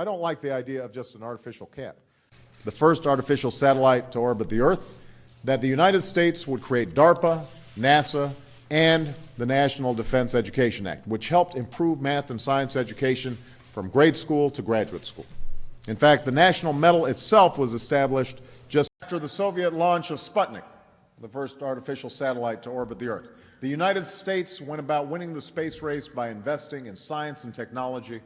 don't like the idea of just an artificial cap. The first artificial satellite to orbit the Earth, that the United States would create DARPA, NASA, and the National Defense Education Act, which helped improve math and science education from grade school to graduate school. In fact, the national medal itself was established just after the Soviet launch of Sputnik, the first artificial satellite to orbit the Earth. The United States went about winning the space race by investing in science and technology,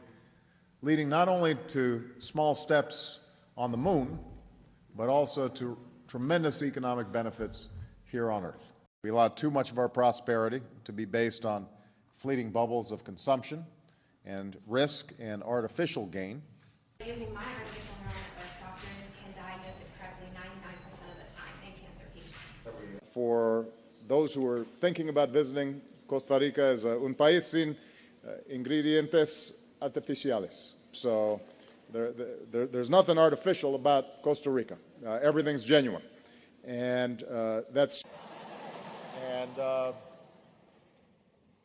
leading not only to small steps on the moon, but also to tremendous economic benefits here on Earth. We allowed too much of our prosperity to be based on fleeting bubbles of consumption and risk and artificial gain. Using my artificial neural network, doctors can diagnose it correctly 99% of the time in cancer patients. For those who are thinking about visiting, Costa Rica is un país sin ingredientes artificiales. So there's nothing artificial about Costa Rica. Everything's genuine. And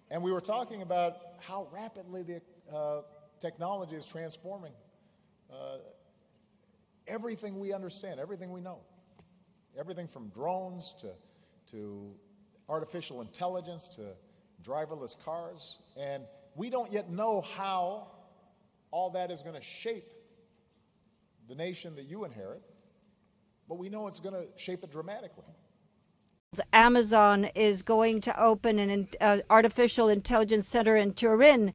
and we were talking about how rapidly the technology is transforming everything we understand, everything we know, everything from drones to artificial intelligence to driverless cars. And we don't yet know how all that is going to shape the nation that you inherit, but we know it's going to shape it dramatically. Amazon is going to open an artificial intelligence center in Turin